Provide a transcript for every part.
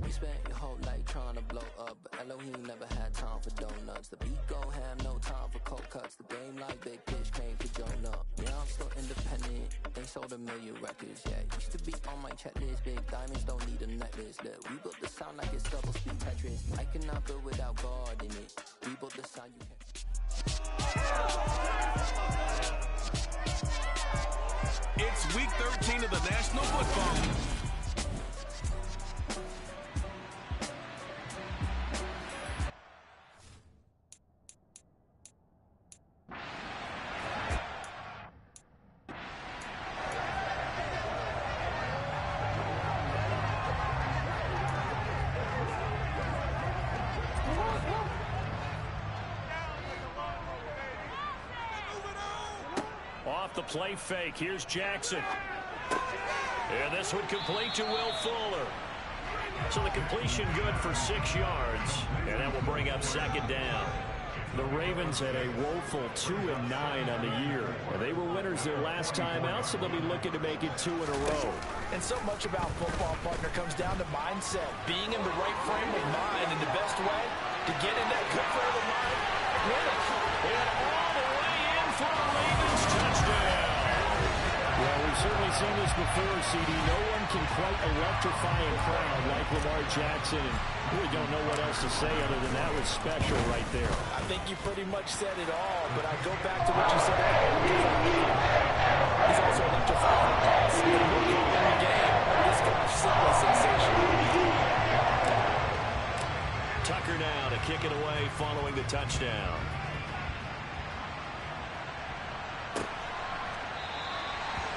You spent your whole life trying to blow up, but Elohim never had time for donuts. The beat go ham, no time for cold cuts. The game like Big Fish came for Jonah. Yeah, I'm still independent. They sold 1 million records, yeah. Used to be on my checklist. Big diamonds don't need a necklace. Look, we built the sound like it's double speed Tetris. I cannot build without God in it. We built the sound you can't. It's week 13 of the National Football League. Off the play fake, here's Jackson. And this would complete to Will Fuller. So the completion good for 6 yards. And that will bring up second down. The Ravens had a woeful 2-9 on the year. They were winners their last time out, so they'll be looking to make it 2 in a row. And so much about football, partner, comes down to mindset. Being in the right frame of mind, and the best way to get in that good frame of mind, win it. And all the way in for the Ravens touchdown. Well, we've certainly seen this before, CD. No one can quite electrify a crowd like Lamar Jackson, and really don't know what else to say other than that was special right there. I think you pretty much said it all, but I go back to what you said earlier. He's also electrifying the pass. He's looking in the game. This guy's simply sensational. Tucker now to kick it away following the touchdown.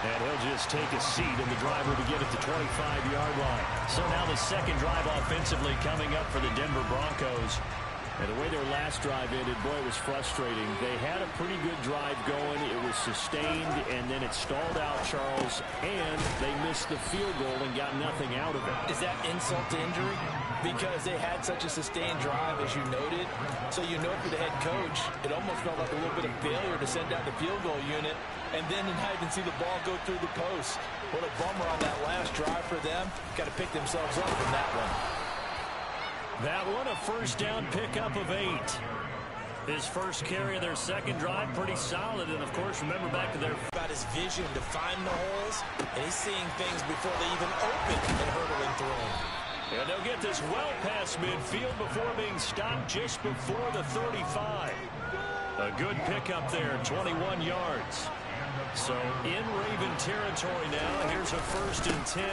And he'll just take a seat, and the driver to get it to 25-yard line. So now the second drive offensively coming up for the Denver Broncos. And the way their last drive ended, boy, it was frustrating. They had a pretty good drive going. It was sustained, and then it stalled out, Charles, and they missed the field goal and got nothing out of it. Is that insult to injury? Because they had such a sustained drive, as you noted. So you know for the head coach, it almost felt like a little bit of failure to send out the field goal unit, and then not even see the ball go through the post. What a bummer on that last drive for them. Got to pick themselves up from that one. That one, a first down pickup of 8. His first carry of their second drive, pretty solid. And, of course, remember back to their... About his vision to find the holes, and he's seeing things before they even open and hurdling through them. And they'll get this well past midfield before being stopped just before the 35. A good pickup there, 21 yards. So in Raven territory now, here's a 1st and 10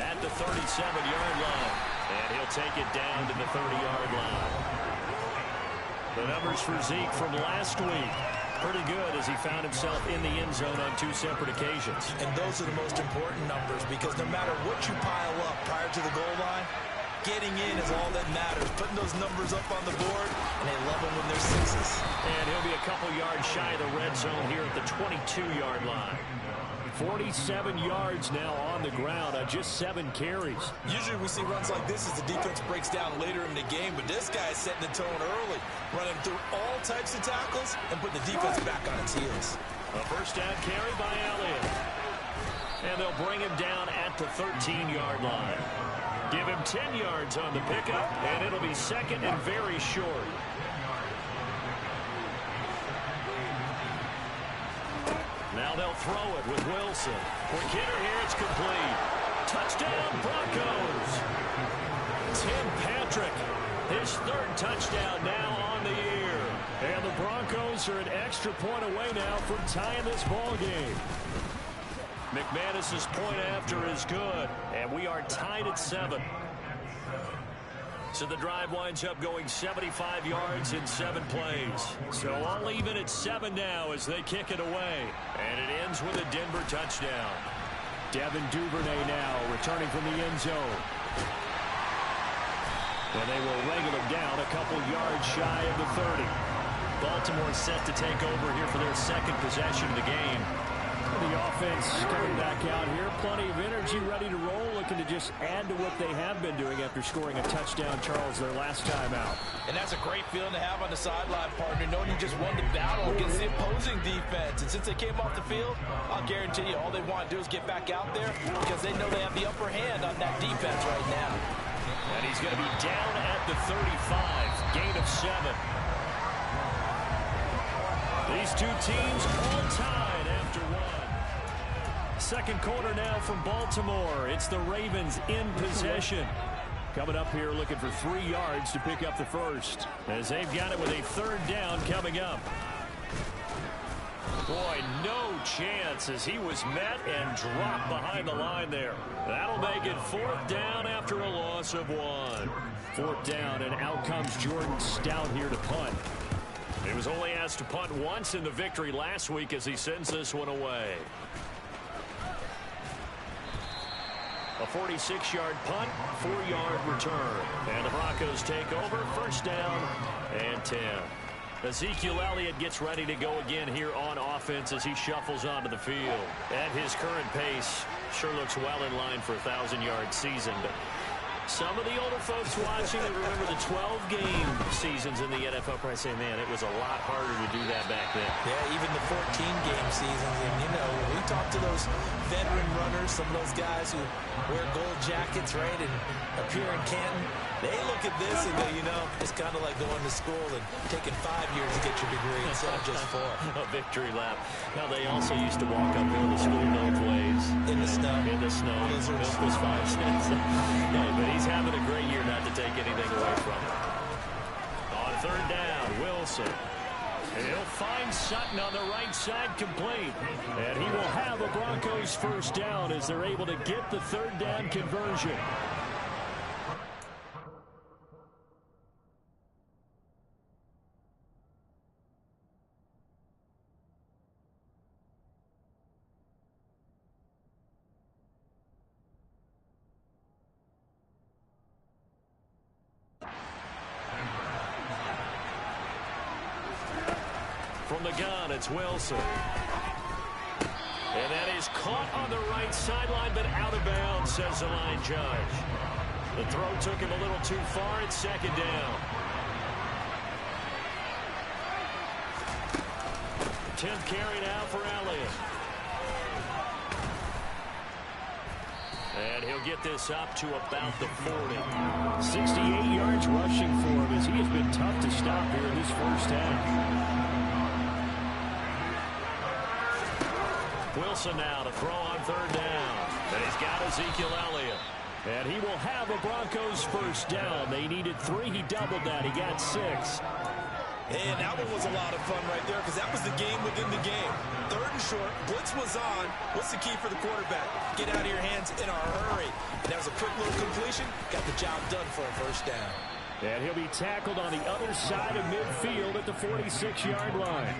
at the 37-yard line. And he'll take it down to the 30-yard line. The numbers for Zeke from last week, pretty good as he found himself in the end zone on 2 separate occasions. And those are the most important numbers, because no matter what you pile up prior to the goal line, getting in is all that matters. Putting those numbers up on the board, and they love them when they're 6s. And he'll be a couple yards shy of the red zone here at the 22-yard line. 47 yards now on the ground on just 7 carries. Usually we see runs like this as the defense breaks down later in the game, but this guy is setting the tone early, running through all types of tackles and putting the defense back on its heels. A first down carry by Elliott. And they'll bring him down at the 13-yard line. Give him 10 yards on the pickup, and it'll be second and very short. Now they'll throw it with Wilson. For Kttn here, it's complete. Touchdown, Broncos. Tim Patrick, his 3rd touchdown now on the year. And the Broncos are an extra point away now from tying this ball game. McManus's point after is good, and we are tied at 7. So the drive winds up going 75 yards in 7 plays. So all even at 7 now as they kick it away. And it ends with a Denver touchdown. Devin Duvernay now returning from the end zone. And they will wrangle him down a couple yards shy of the 30. Baltimore set to take over here for their 2nd possession of the game. The offense coming back out here. Plenty of energy, ready to roll, looking to just add to what they have been doing after scoring a touchdown, Charles, their last time out. And that's a great feeling to have on the sideline, partner, knowing you just won the battle against the opposing defense. And since they came off the field, I'll guarantee you all they want to do is get back out there because they know they have the upper hand on that defense right now. And he's going going to be down at the 35. Gain of 7. These two teams all tied after 1. Second quarter now from Baltimore. It's the Ravens in possession. Coming up here looking for 3 yards to pick up the first, as they've got it with a third down coming up. Boy, no chance as he was met and dropped behind the line there. That'll make it 4th down after a loss of 1. 4th down, and out comes Jordan Stout here to punt. He was only asked to punt once in the victory last week as he sends this one away. A 46-yard punt, 4-yard return. And the Broncos take over, 1st down and 10. Ezekiel Elliott gets ready to go again here on offense as he shuffles onto the field. At his current pace, sure looks well in line for a 1,000-yard season, but some of the older folks watching that remember the 12-game seasons in the NFL probably say, man, it was a lot harder to do that back then. Yeah, even the 14-game seasons. And, you know, when we talk to those veteran runners, some of those guys who wear gold jackets, right, and appear in Canton, they look at this and go, you know, it's kind of like going to school and taking 5 years to get your degree instead of just 4. A victory lap. Now, they also used to walk uphill to school both ways. In the snow. In the snow. Milk was 5 cents. Yeah, but he's having a great year not to take anything away from him. On 3rd down, Wilson. And he'll find Sutton on the right side complete. And he will have a Broncos 1st down as they're able to get the 3rd down conversion. From the gun, it's Wilson. And that is caught on the right sideline, but out of bounds, says the line judge. The throw took him a little too far. It's 2nd down. 10th carry now for Elliott. And he'll get this up to about the 40. 68 yards rushing for him as he has been tough to stop here in this first half. Wilson now to throw on 3rd down. And he's got Ezekiel Elliott. And he will have a Broncos 1st down. They needed 3. He doubled that. He got 6. And that one was a lot of fun right there because that was the game within the game. 3rd and short. Blitz was on. What's the key for the quarterback? Get out of your hands in a hurry. And that was a quick little completion. Got the job done for a 1st down. And he'll be tackled on the other side of midfield at the 46-yard line.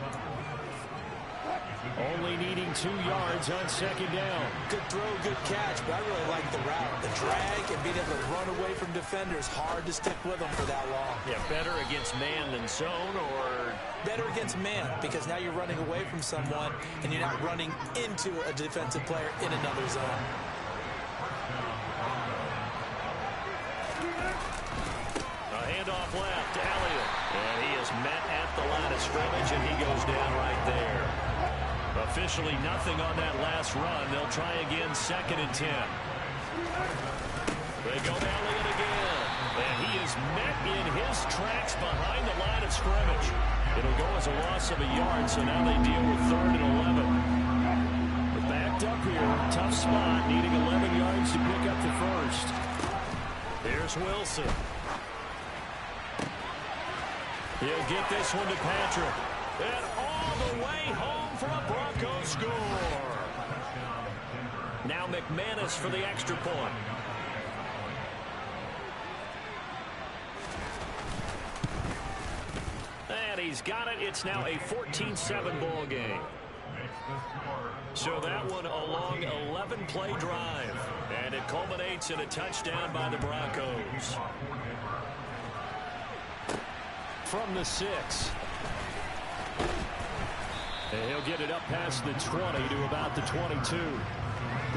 Only needing 2 yards on 2nd down. Good throw, good catch, but I really like the route. The drag and being able to run away from defenders. Hard to stick with them for that long. Yeah, better against man than zone, or? Better against man, because now you're running away from someone and you're not running into a defensive player in another zone. A handoff left to Elliott. And he is met at the line of scrimmage, and he goes down right there. Officially nothing on that last run. They'll try again, 2nd and 10. They go to Elliott again. And he is met in his tracks behind the line of scrimmage. It'll go as a loss of a yard, so now they deal with 3rd and 11. They're backed up here. Tough spot, needing 11 yards to pick up the first. Here's Wilson. He'll get this one to Patrick. And all the way home for a Broncos score. Now McManus for the extra point. And he's got it. It's now a 14-7 ball game. So that one a long 11-play drive. And it culminates in a touchdown by the Broncos. From the 6. And he'll get it up past the 20 to about the 22.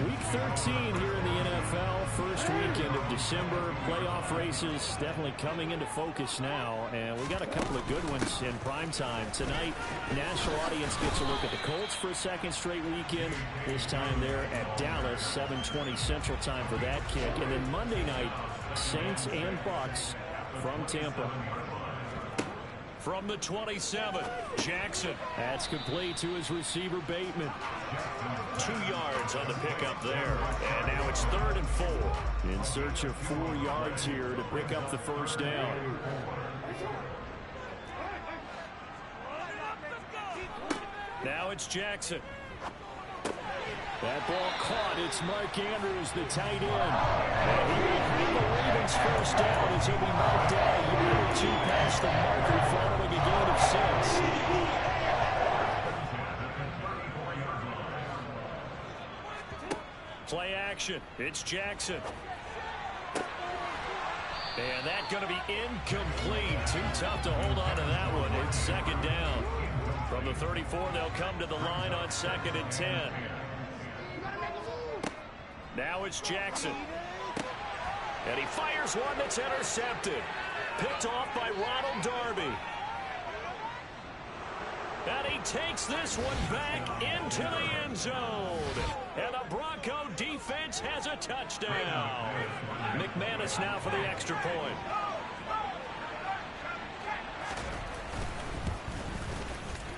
Week 13 here in the NFL. First weekend of December. Playoff races definitely coming into focus now. And we got a couple of good ones in prime time. Tonight, national audience gets a look at the Colts for a 2nd straight weekend. This time they're at Dallas, 7:20 Central Time for that kick. And then Monday night, Saints and Bucs from Tampa. From the 27, Jackson. That's complete to his receiver, Bateman. 2 yards on the pickup there. And now it's 3rd and 4. In search of 4 yards here to pick up the first down. Now it's Jackson. That ball caught. It's Mark Andrews, the tight end. And he will have the Ravens first down as he'll be marked down a yard or 2 past the marker following a gain of 6. Play action. It's Jackson. And that's going to be incomplete. Too tough to hold on to that one. It's 2nd down. From the 34, they'll come to the line on 2nd and 10. Now it's Jackson. And he fires one that's intercepted. Picked off by Ronald Darby. And he takes this one back into the end zone. And the Bronco defense has a touchdown. McManus now for the extra point.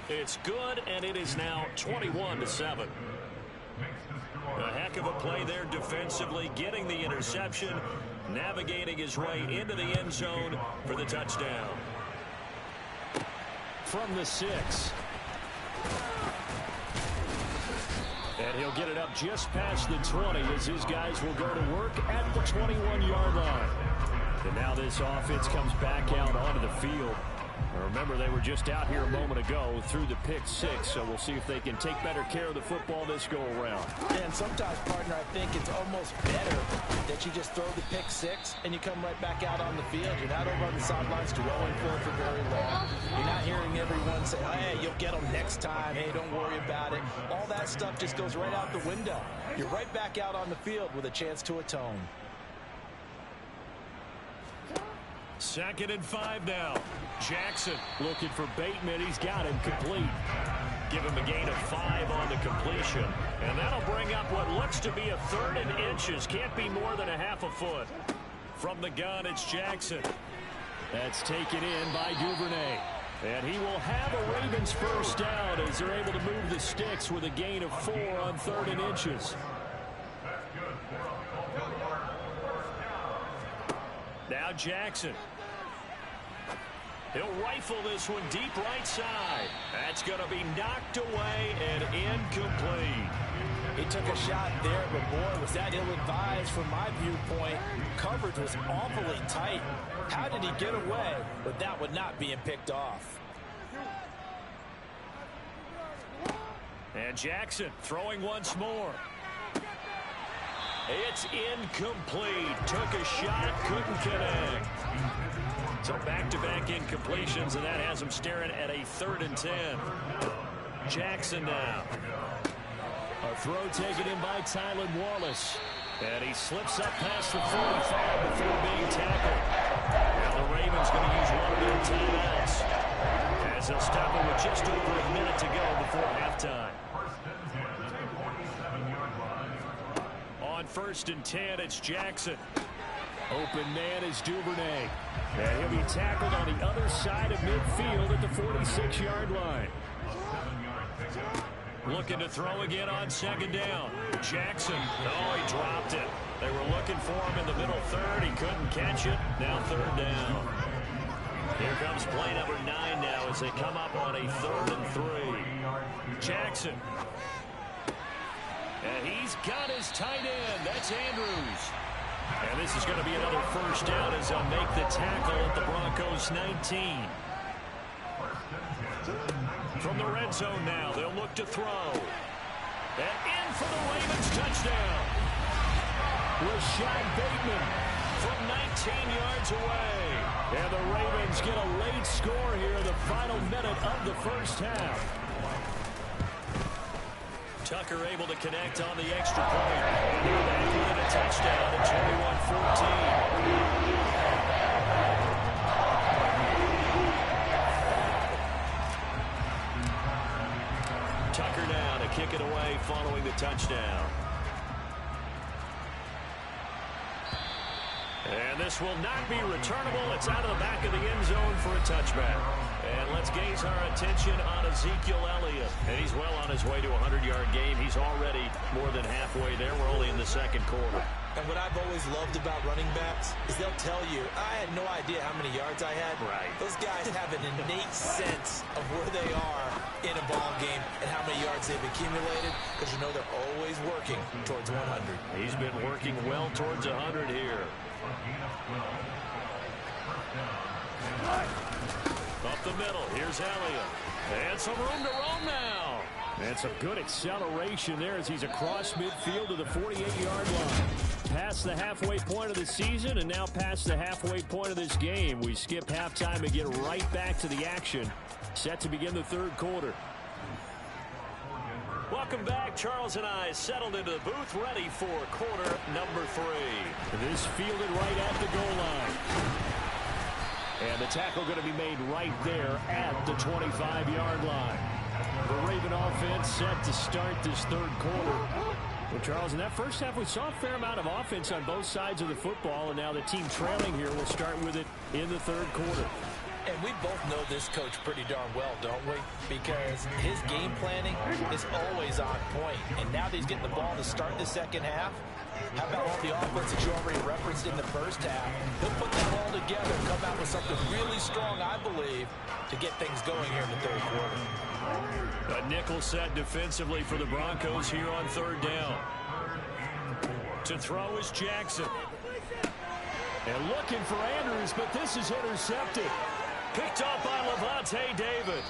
It's good, and it is now 21-7. A heck of a play there defensively, getting the interception, navigating his way into the end zone for the touchdown. From the 6. And he'll get it up just past the 20 as his guys will go to work at the 21-yard line. And now this offense comes back out onto the field. Remember, they were just out here a moment ago through the pick 6, so we'll see if they can take better care of the football this go-around. And sometimes, partner, I think it's almost better that you just throw the pick 6 and you come right back out on the field. You're not over on the sidelines dwelling for it for very long. You're not hearing everyone say, hey, you'll get them next time. Hey, don't worry about it. All that stuff just goes right out the window. You're right back out on the field with a chance to atone. 2nd and 5 now. Jackson looking for Bateman. He's got him complete. Give him a gain of 5 on the completion. And that'll bring up what looks to be a 3rd and inches. Can't be more than a half a foot. From the gun, it's Jackson. That's taken in by Duvernay. And he will have a Ravens first down as they're able to move the sticks with a gain of 4 on 3rd and inches. Now Jackson. He'll rifle this one deep right side. That's going to be knocked away and incomplete. He took a shot there, but boy, was that ill-advised from my viewpoint. Coverage was awfully tight. How did he get away with that one not being picked off? And Jackson throwing once more. It's incomplete. Took a shot, couldn't connect. So back-to-back incompletions, and that has him staring at a 3rd and 10. Jackson now. A throw taken in by Tylan Wallace. And he slips up past the 45 before being tackled. Now the Ravens going to use one of their timeouts as they'll stop him with just over a minute to go before halftime. On 1st and 10, it's Jackson. Open man is Duvernay. And he'll be tackled on the other side of midfield at the 46-yard line. Looking to throw again on 2nd down. Jackson. Oh, he dropped it. They were looking for him in the middle 3rd. He couldn't catch it. Now 3rd down. Here comes play number 9 now as they come up on a 3rd and 3. Jackson. And he's got his tight end. That's Andrews. And this is going to be another first down as they'll make the tackle at the Broncos 19. From the red zone now, they'll look to throw. And in for the Ravens touchdown. Rashad Bateman from 19 yards away. And the Ravens get a late score here in the final minute of the first half. Tucker able to connect on the extra point. And they're back with a touchdown at 21-14. Tucker now to kick it away following the touchdown. And this will not be returnable. It's out of the back of the end zone for a touchback. And let's gaze our attention on Ezekiel Elliott. And he's well on his way to a 100-yard game. He's already more than halfway there. We're only in the second quarter. And what I've always loved about running backs is they'll tell you, I had no idea how many yards I had. Right. Those guys have an innate sense of where they are in a ball game and how many yards they've accumulated, because you know they're always working towards 100. He's been working well towards 100 here. Up the middle, here's Elliott. And some room to roam now. And some good acceleration there as he's across midfield to the 48-yard line. Past the halfway point of the season and now past the halfway point of this game. We skip halftime and get right back to the action. Set to begin the third quarter. Welcome back. Charles and I settled into the booth, ready for quarter number 3. This fielded right at the goal line. And the tackle going to be made right there at the 25-yard line. The Raven offense set to start this third quarter. Well, Charles, in that first half, we saw a fair amount of offense on both sides of the football, and now the team trailing here will start with it in the third quarter. And we both know this coach pretty darn well, don't we? Because his game planning is always on point. And now that he's getting the ball to start the second half, how about all the offense that you already referenced in the first half? He'll put that all together and come out with something really strong, I believe, to get things going here in the third quarter. A nickel set defensively for the Broncos here on third down. To throw is Jackson. And looking for Andrews, but this is intercepted. Picked up by Levante David.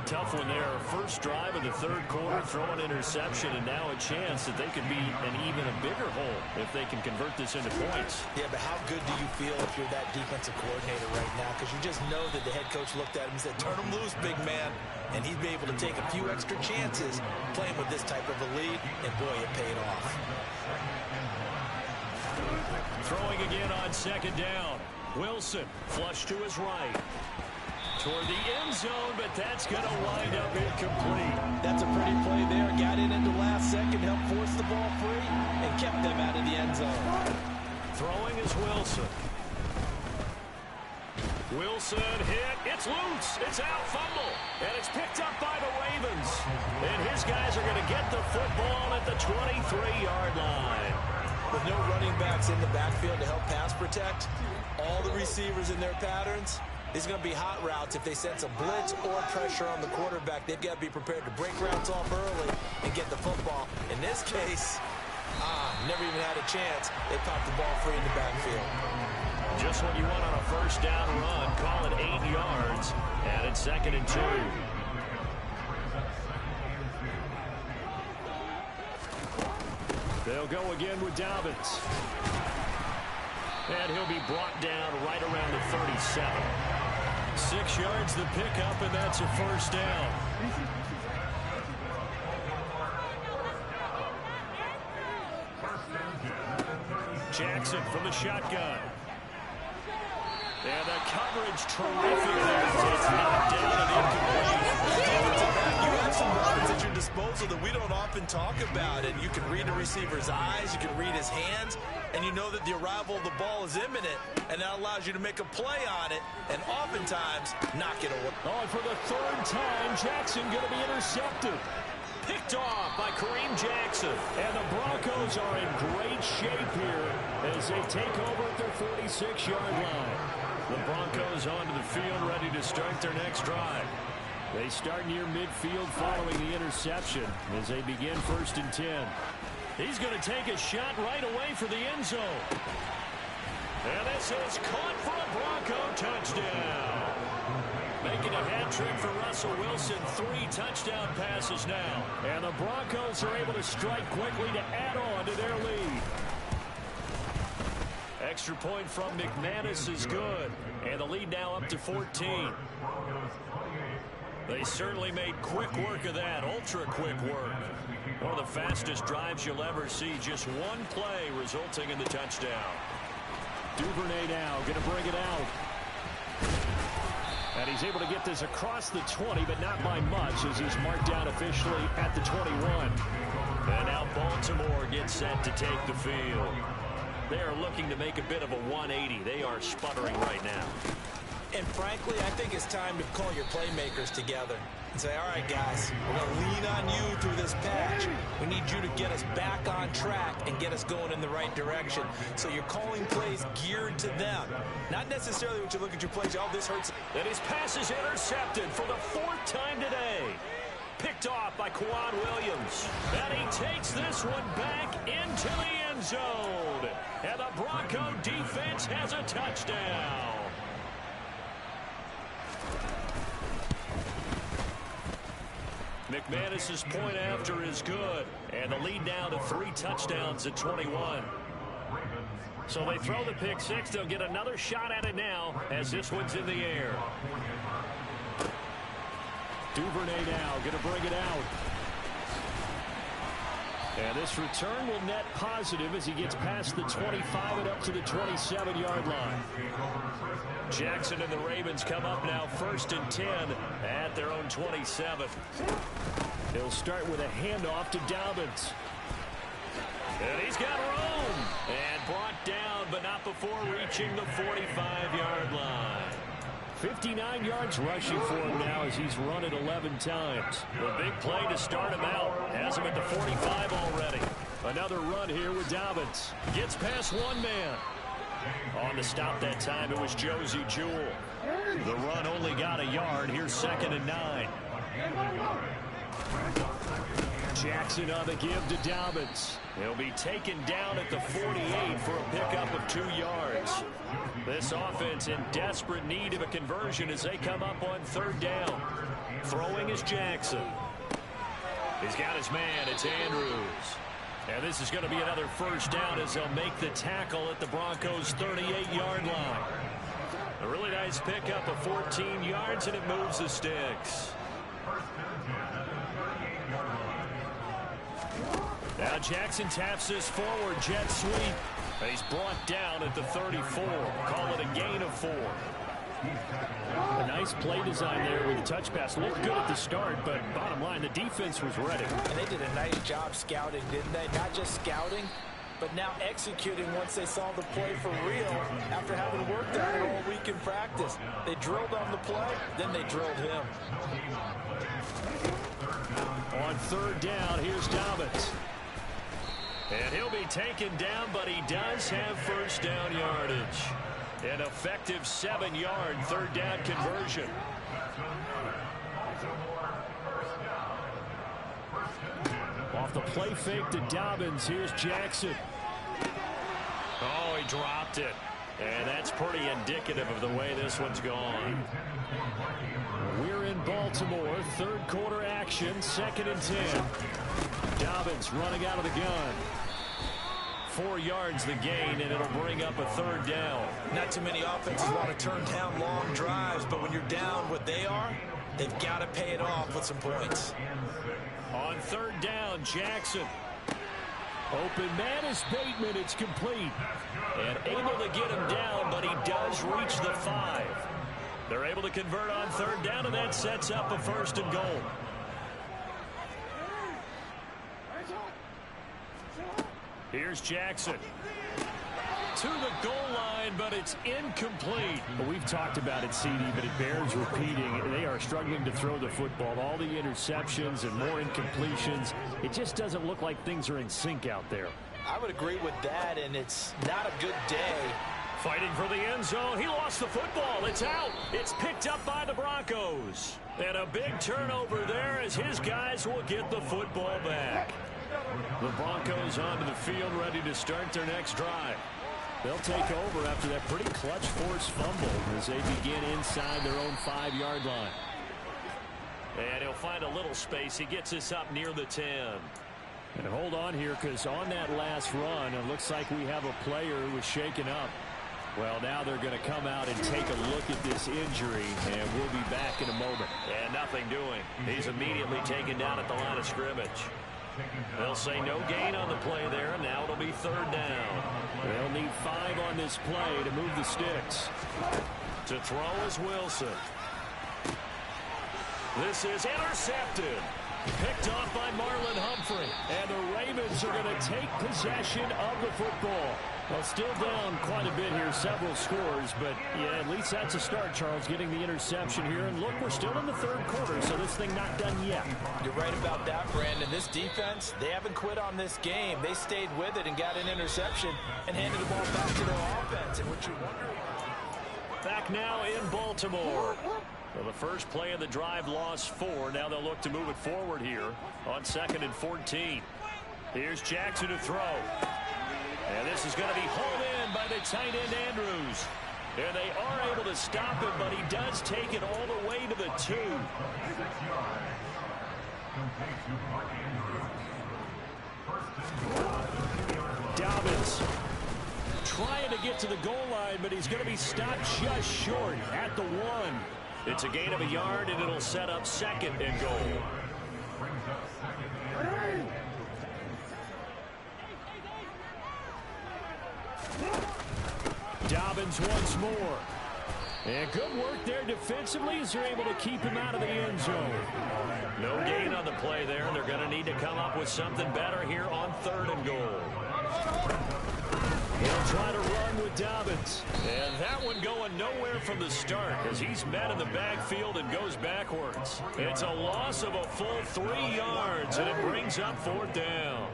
Tough one there. First drive of the third quarter, throw an interception, and now a chance that they could be an even a bigger hole if they can convert this into points. Yeah, but how good do you feel if you're that defensive coordinator right now? Because you just know that the head coach looked at him and said, turn him loose, big man. And he'd be able to take a few extra chances playing with this type of a lead, and boy, it paid off. Throwing again on second down. Wilson, flush to his right. Toward the end zone, but that's going to wind up incomplete. That's a pretty play there. Got it into last second, helped force the ball free, and kept them out of the end zone. Throwing is Wilson. Wilson hit. It's loose. It's out. Fumble. And it's picked up by the Ravens. And his guys are going to get the football at the 23-yard line. With no running backs in the backfield to help pass protect, all the receivers in their patterns, these are going to be hot routes. If they sense a blitz or pressure on the quarterback, they've got to be prepared to break routes off early and get the football. In this case, never even had a chance. They popped the ball free in the backfield. Just what you want on a first down run. Call it 8 yards. And it's 2nd and 2. They'll go again with Dobbins. And he'll be brought down right around the 37. 6 yards the pickup, and that's a first down. Jackson from the shotgun. And the coverage terrific there. It's knocked down and incomplete. You have some weapons at your disposal that we don't often talk about. And you can read the receiver's eyes, you can read his hands, and you know that the arrival of the ball is imminent, and that allows you to make a play on it and oftentimes knock it away. Oh, and for the third time, Jackson going to be intercepted. Picked off by Kareem Jackson. And the Broncos are in great shape here as they take over at their 46-yard line. The Broncos onto the field, ready to start their next drive. They start near midfield following the interception as they begin 1st and 10. He's going to take a shot right away for the end zone. And this is caught for a Bronco touchdown. Making a hat trick for Russell Wilson. 3 touchdown passes now. And the Broncos are able to strike quickly to add on to their lead. Extra point from McManus is good. And the lead now up to 14. They certainly made quick work of that. Ultra quick work. One of the fastest drives you'll ever see. Just one play resulting in the touchdown. Duvernay now going to bring it out. And he's able to get this across the 20, but not by much, as he's marked down officially at the 21. And now Baltimore gets set to take the field. They are looking to make a bit of a 180. They are sputtering right now. And frankly, I think it's time to call your playmakers together and say, all right, guys, we're going to lean on you through this patch. We need you to get us back on track and get us going in the right direction. So you're calling plays geared to them. Not necessarily what you look at your plays, oh, this hurts. And his pass is intercepted for the 4th time today. Picked off by Kttn Williams. And he takes this one back into the end zone. And the Bronco defense has a touchdown. McManus's point after is good. And the lead now to 3 touchdowns at 21. So they throw the pick 6. They'll get another shot at it now as this one's in the air. Duvernay now going to bring it out. And this return will net positive as he gets past the 25 and up to the 27-yard line. Jackson and the Ravens come up now 1st and 10 at their own 27. They'll start with a handoff to Dobbins. And he's got room. And brought down, but not before reaching the 45-yard line. 59 yards rushing for him now as he's run it 11 times. The big play to start him out. Has him at the 45 already. Another run here with Dobbins. Gets past one man. On the stop that time, it was Josie Jewell. The run only got a yard. Here's 2nd and 9. Jackson on the give to Dobbins. He'll be taken down at the 48 for a pickup of 2 yards. This offense in desperate need of a conversion as they come up on 3rd down. Throwing is Jackson. He's got his man. It's Andrews. And this is going to be another 1st down as they'll make the tackle at the Broncos' 38-yard line. A really nice pickup of 14 yards, and it moves the sticks. Now Jackson taps this forward jet sweep. He's brought down at the 34. Call it a gain of 4. A nice play design there with the touch pass. Looked good at the start, but bottom line, the defense was ready. And they did a nice job scouting, didn't they? Not just scouting, but now executing once they saw the play for real after having worked on it all week in practice. They drilled on the play, then they drilled him. On 3rd down, here's Dobbins. And he'll be taken down, but he does have 1st down yardage. An effective 7-yard 3rd down conversion. Off the play fake to Dobbins, here's Jackson. Oh, he dropped it. And that's pretty indicative of the way this one's gone. We're in Baltimore, 3rd quarter action, 2nd and 10. Dobbins running out of the gun. 4 yards the gain, and it'll bring up a 3rd down. Not too many offenses want to turn down long drives, but when you're down what they are, they've got to pay it off with some points. On 3rd down, Jackson. Open man is Bateman. It's complete. And able to get him down, but he does reach the 5. They're able to convert on 3rd down, and that sets up a 1st and goal. Here's Jackson. To the goal line, but it's incomplete. Well, we've talked about it, CD, but it bears repeating. They are struggling to throw the football. All the interceptions and more incompletions. It just doesn't look like things are in sync out there. I would agree with that, and it's not a good day. Fighting for the end zone. He lost the football. It's out. It's picked up by the Broncos. And a big turnover there as his guys will get the football back. The Broncos onto the field ready to start their next drive. They'll take over after that pretty clutch forced fumble as they begin inside their own 5-yard line. And he'll find a little space. He gets us up near the 10. And hold on here, because on that last run, it looks like we have a player who was shaken up. Well, now they're going to come out and take a look at this injury, and we'll be back in a moment. And nothing doing. He's immediately taken down at the line of scrimmage. They'll say no gain on the play there, and now it'll be 3rd down. They'll need 5 on this play to move the sticks. To throw is Wilson. This is intercepted. Picked off by Marlon Humphrey. And the Ravens are going to take possession of the football. Well, still down quite a bit here, several scores, but yeah, at least that's a start, Charles, getting the interception here. And look, we're still in the third quarter, so this thing not done yet. You're right about that, Brandon. This defense, they haven't quit on this game. They stayed with it and got an interception and handed the ball back to their offense. And what you're wondering... Back now in Baltimore. Well, the first play of the drive lost 4. Now they'll look to move it forward here on 2nd and 14. Here's Jackson to throw. And this is going to be hauled in by the tight end Andrews. And they are able to stop him, but he does take it all the way to the 2. Dobbins trying to get to the goal line, but he's going to be stopped just short at the 1. It's a gain of a yard, and it'll set up 2nd and goal. Dobbins once more. And good work there defensively as they're able to keep him out of the end zone. No gain on the play there. They're going to need to come up with something better here on 3rd and goal. They'll try to run with Dobbins. And that one going nowhere from the start as he's met in the backfield and goes backwards. It's a loss of a full 3 yards, and it brings up 4th down.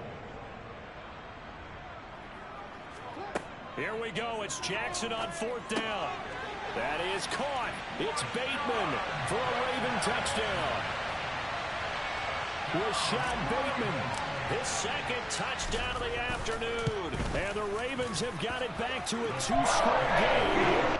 Here we go. It's Jackson on 4th down. That is caught. It's Bateman for a Raven touchdown. Rashad Bateman, his 2nd touchdown of the afternoon. And the Ravens have got it back to a 2-score game.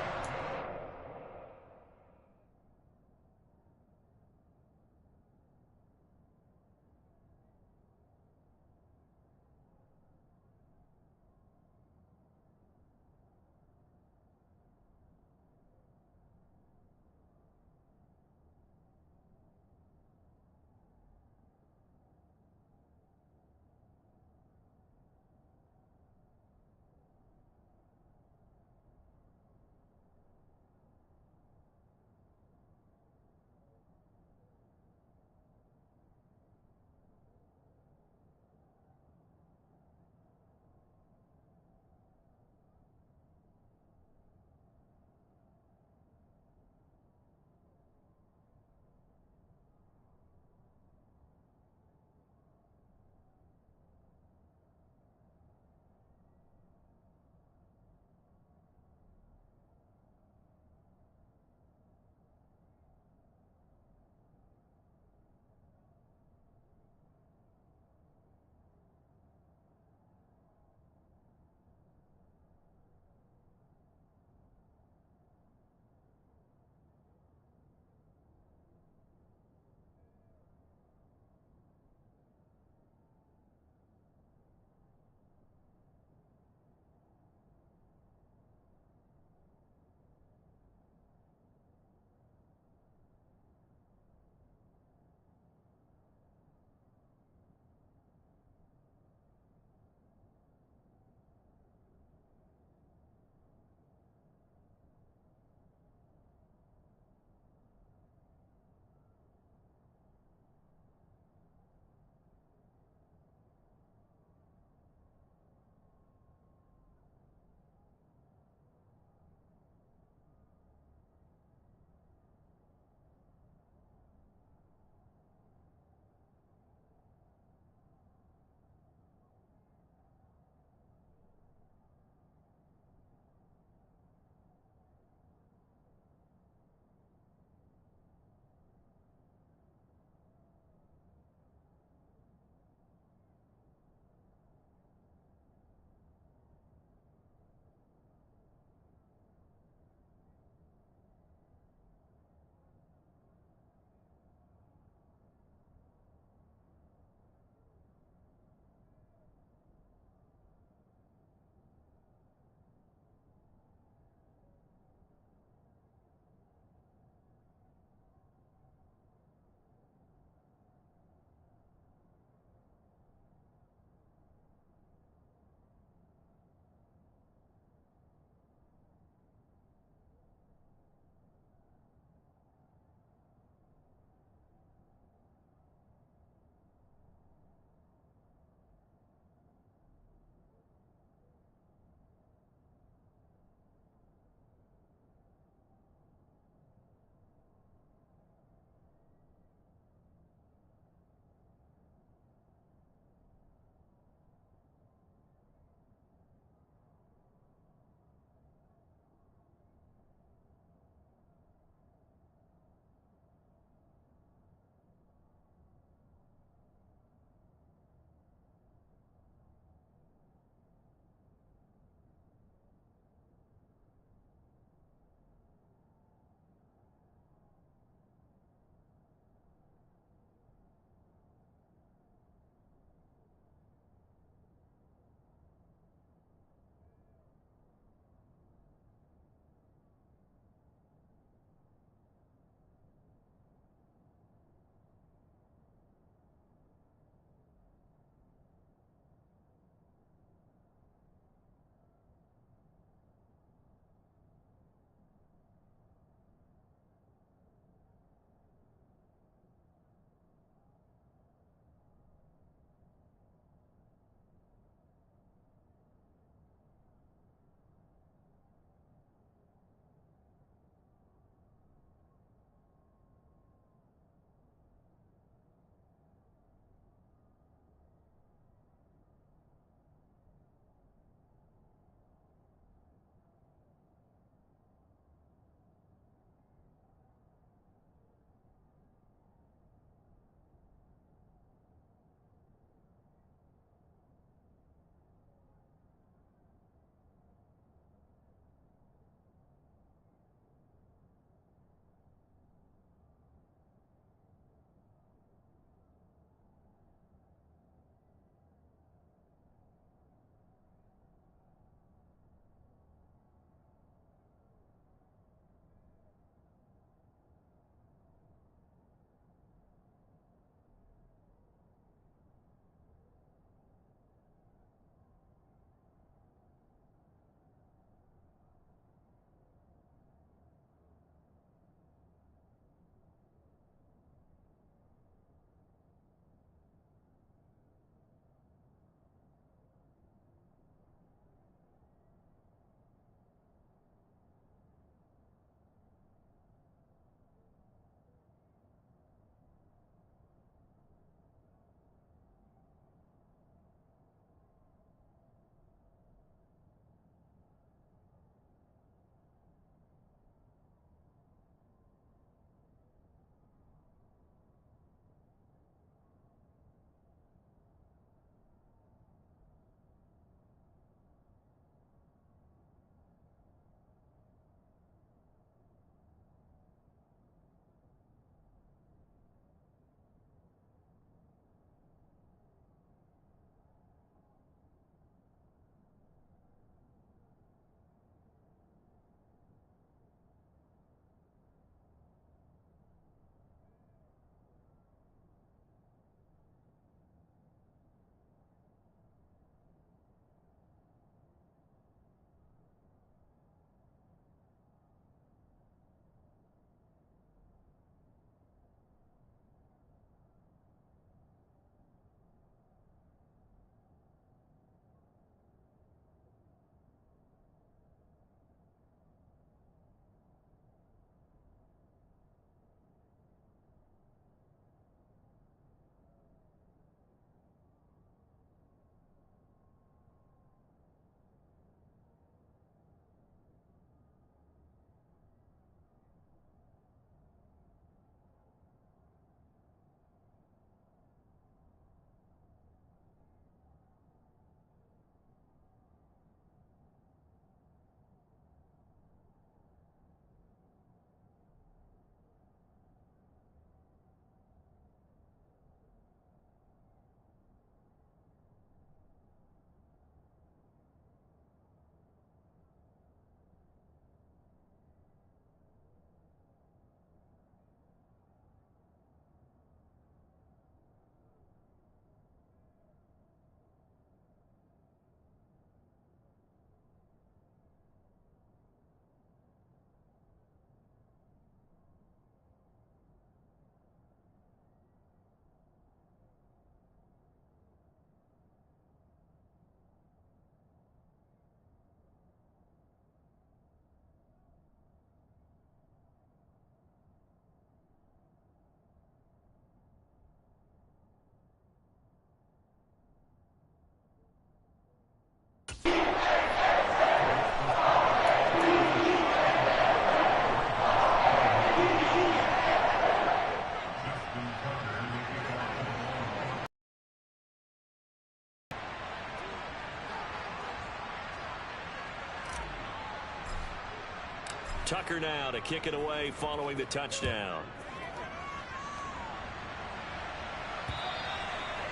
Tucker now to kick it away following the touchdown.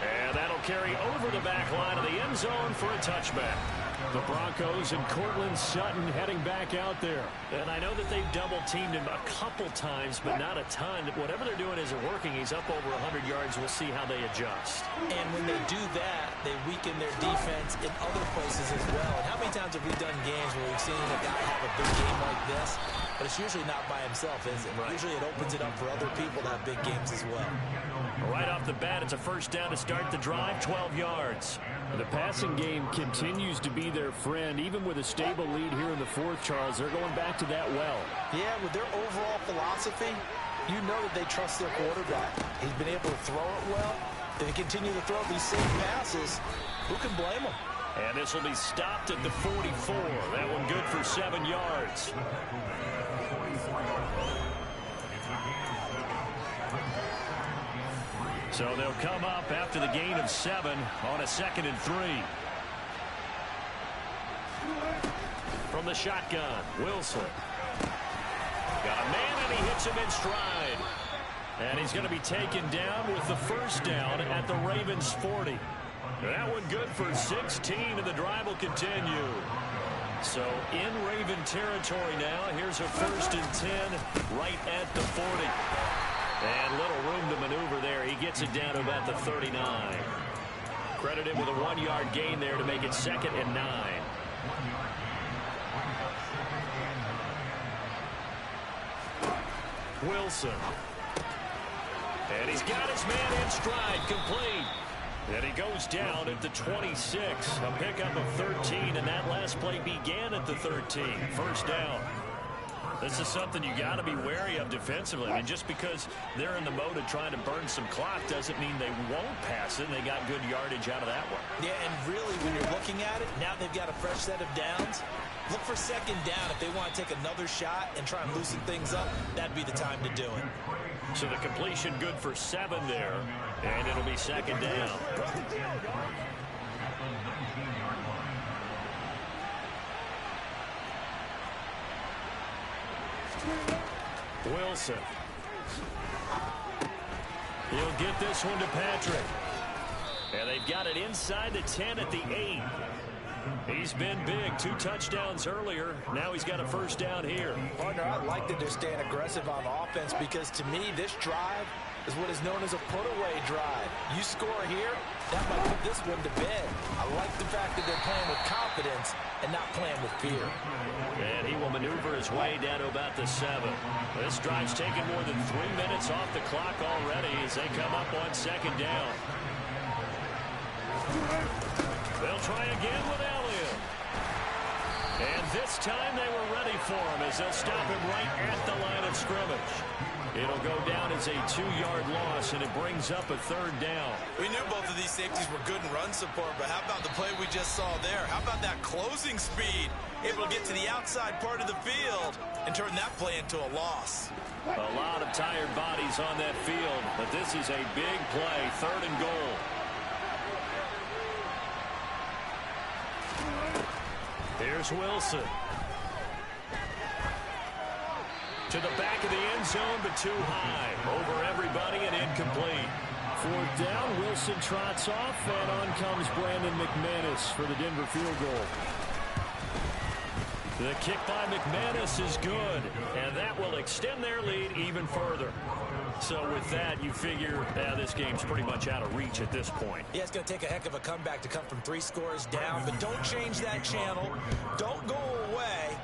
And that'll carry over the back line of the end zone for a touchback. The Broncos and Cortland Sutton heading back out there. And I know that they've double-teamed him a couple times, but not a ton. Whatever they're doing isn't working. He's up over 100 yards. We'll see how they adjust. And when they do that, they weaken their defense in other places as well. And how many times have we done games where we've seen a guy have a big game like this? But it's usually not by himself, is it? Right. Usually it opens it up for other people to have big games as well. Right off the bat, it's a first down to start the drive, 12 yards. The passing game continues to be their friend. Even with a stable lead here in the fourth, Charles, they're going back to that well. Yeah, with their overall philosophy, you know that they trust their quarterback. He's been able to throw it well. If they continue to throw these safe passes, who can blame them? And this will be stopped at the 44. That one good for 7 yards. So they'll come up after the gain of 7 on a 2nd and 3. From the shotgun, Wilson. Got a man, and he hits him in stride. And he's going to be taken down with the first down at the Ravens 40. That one good for 16, and the drive will continue. So in Raven territory now. Here's a 1st and 10 right at the 40. And little room to maneuver there. He gets it down to about the 39. Credited with a 1-yard gain there to make it 2nd and 9. Wilson. And he's got his man in stride, complete. And he goes down at the 26. A pickup of 13, and that last play began at the 13. First down. This is something you got to be wary of defensively. I mean, just because they're in the mode of trying to burn some clock doesn't mean they won't pass it. And they got good yardage out of that one. Yeah, and really, when you're looking at it, now they've got a fresh set of downs. Look for 2nd down. If they want to take another shot and try and loosen things up, that'd be the time to do it. So the completion good for 7 there, and it'll be 2nd down. Wilson. He'll get this one to Patrick. And they've got it inside the 10 at the 8. He's been big. 2 touchdowns earlier. Now he's got a first down here. Partner, I like that they're staying aggressive on offense because to me, this drive is what is known as a put-away drive. You score here, that might put this one to bed. I like the fact that they're playing with confidence and not playing with fear. And he will maneuver his way down to about the 7. This drive's taken more than 3 minutes off the clock already as they come up on 2nd down. They'll try again with Elliott. And this time they were ready for him as they'll stop him right at the line of scrimmage. It'll go down as a 2-yard loss, and it brings up a 3rd down. We knew both of these safeties were good in run support, but how about the play we just saw there? How about that closing speed? Able to get to the outside part of the field and turn that play into a loss. A lot of tired bodies on that field, but this is a big play, 3rd and goal. Here's Wilson. To the back of the end zone, but too high. Over everybody and incomplete. 4th down, Wilson trots off, and on comes Brandon McManus for the Denver field goal. The kick by McManus is good, and that will extend their lead even further. So with that, you figure this game's pretty much out of reach at this point. Yeah, it's going to take a heck of a comeback to come from 3 scores down, but don't change that channel. Don't go away.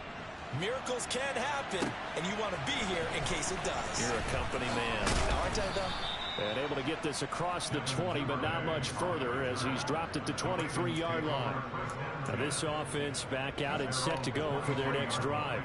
Miracles can happen, and you want to be here in case it does. You're a company man. Aren't I, though? And able to get this across the 20, but not much further as he's dropped at the 23-yard line. Now this offense back out and set to go for their next drive.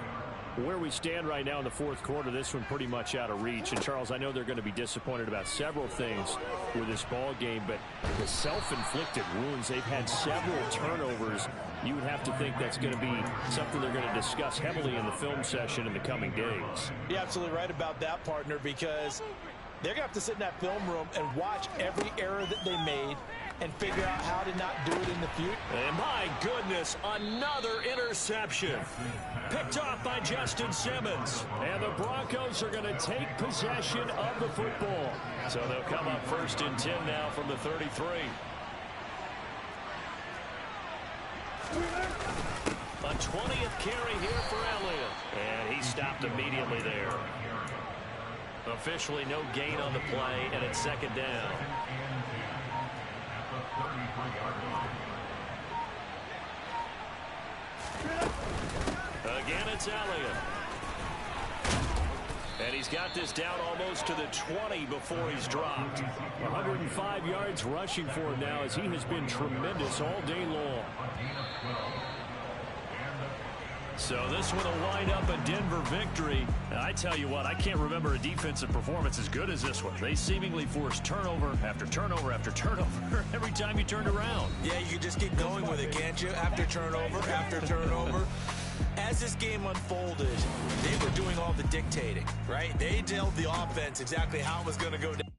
Where we stand right now in the 4th quarter, this one pretty much out of reach. And, Charles, I know they're going to be disappointed about several things with this ball game, but the self-inflicted wounds, they've had several turnovers. You would have to think that's going to be something they're going to discuss heavily in the film session in the coming days. You're absolutely right about that, partner, because they're going to have to sit in that film room and watch every error that they made, and figure out how to not do it in the future. And my goodness, another interception. Picked off by Justin Simmons. And the Broncos are going to take possession of the football. So they'll come up 1st and 10 now from the 33. A 20th carry here for Elliott. And he stopped immediately there. Officially no gain on the play, and it's 2nd down. Again, it's Elliott. And he's got this down almost to the 20 before he's dropped. 105 yards rushing for him now as he has been tremendous all day long. So this one will wind up a Denver victory. And I tell you what, I can't remember a defensive performance as good as this one. They seemingly forced turnover after turnover after turnover every time you turned around. Yeah, you can just keep going with it, can't you? After turnover. As this game unfolded, they were doing all the dictating, right? They told the offense exactly how it was going to go down.